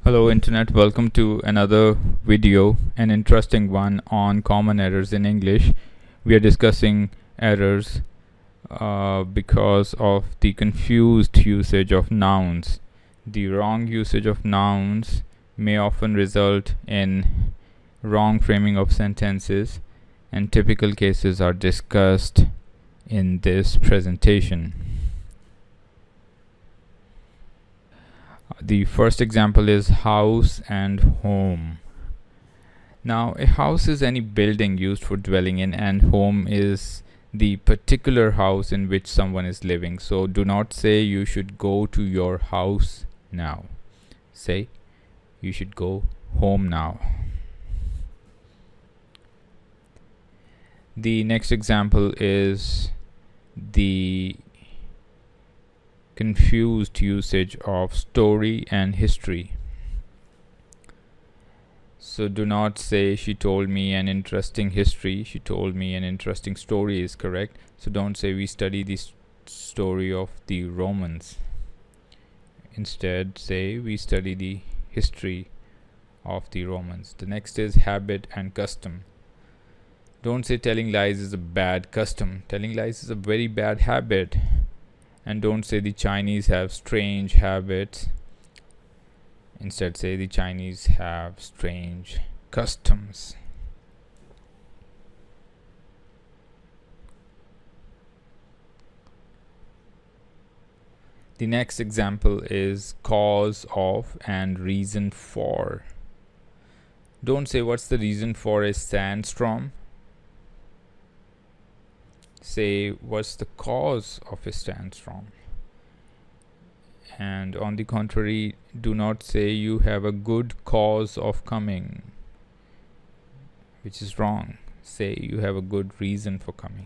Hello Internet, welcome to another video, an interesting one on common errors in English. We are discussing errors because of the confused usage of nouns. The wrong usage of nouns may often result in wrong framing of sentences, and typical cases are discussed in this presentation. The first example is house and home. Now, a house is any building used for dwelling in, and home is the particular house in which someone is living. So do not say you should go to your house now. Say you should go home now. The next example is the confused usage of story and history. So do not say she told me an interesting history. She told me an interesting story is correct. So don't say we study the story of the Romans. Instead say we study the history of the Romans. The next is habit and custom. Don't say telling lies is a bad custom. Telling lies is a very bad habit. And don't say the Chinese have strange habits. Instead say the Chinese have strange customs. The next example is cause of and reason for. Don't say what's the reason for a sandstorm. Say what's the cause of a sandstorm. And on the contrary, do not say you have a good cause of coming, which is wrong. Say you have a good reason for coming.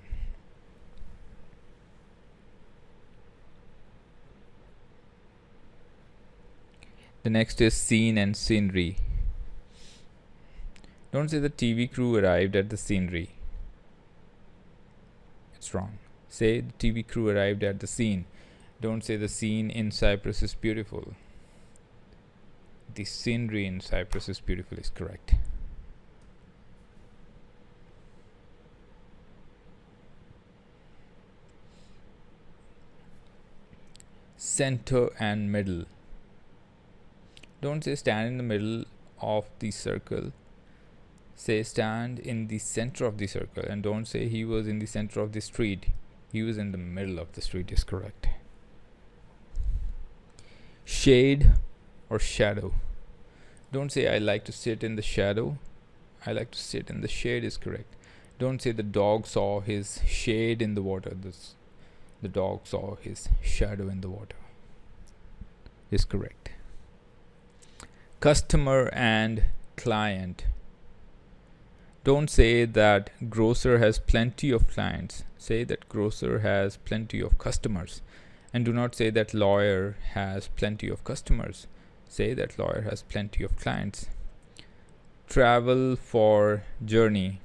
The next is scene and scenery. Don't say the TV crew arrived at the scenery. It's wrong. Say the TV crew arrived at the scene. Don't say the scene in Cyprus is beautiful. The scenery in Cyprus is beautiful is correct. Center and middle. Don't say stand in the middle of the circle. Say stand in the center of the circle, and don't say he was in the center of the street. He was in the middle of the street is correct. Shade or shadow. Don't say I like to sit in the shadow. I like to sit in the shade is correct. Don't say the dog saw his shade in the water. The dog saw his shadow in the water is correct. Customer and client. Don't say that grocer has plenty of clients. Say that grocer has plenty of customers. And do not say that lawyer has plenty of customers. Say that lawyer has plenty of clients. Travel for journey.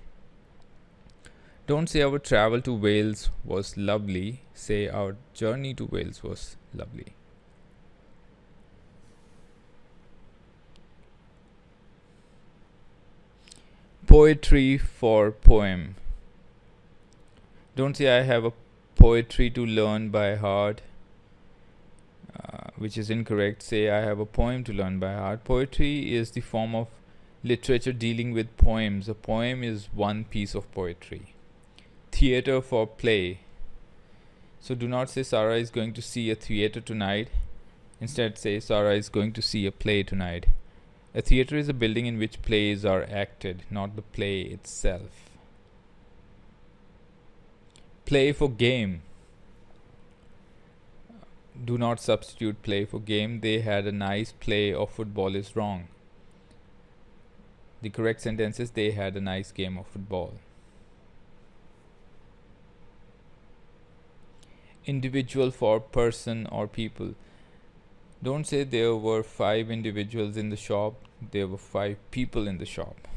Don't say our travel to Wales was lovely. Say our journey to Wales was lovely. Poetry for poem. Don't say I have a poetry to learn by heart, which is incorrect. Say I have a poem to learn by heart. Poetry is the form of literature dealing with poems. A poem is one piece of poetry. Theater for play. So do not say Sarah is going to see a theater tonight. Instead say Sarah is going to see a play tonight. A theater is a building in which plays are acted, not the play itself. Play for game. Do not substitute play for game. They had a nice play of football is wrong. The correct sentence is they had a nice game of football. Individual for person or people. Don't say there were 5 individuals in the shop. There were 5 people in the shop.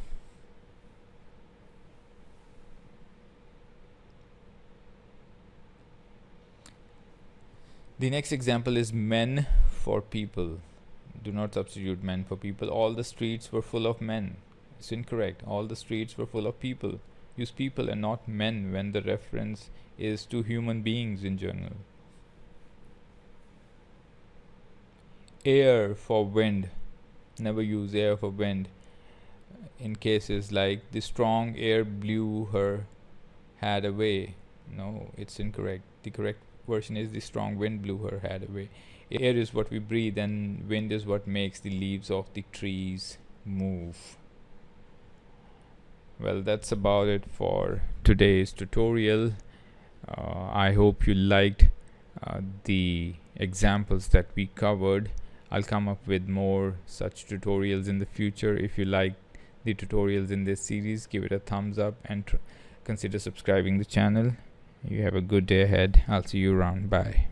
The next example is men for people. Do not substitute men for people. All the streets were full of men. It's incorrect. All the streets were full of people. Use people and not men when the reference is to human beings in general. Air for wind. Never use air for wind in cases like the strong air blew her hat away. No, it's incorrect. The correct version is the strong wind blew her hat away. Air is what we breathe, and wind is what makes the leaves of the trees move. Well, that's about it for today's tutorial. I hope you liked the examples that we covered. I'll come up with more such tutorials in the future. If you like the tutorials in this series, give it a thumbs up and consider subscribing the channel. You have a good day ahead. I'll see you around. Bye.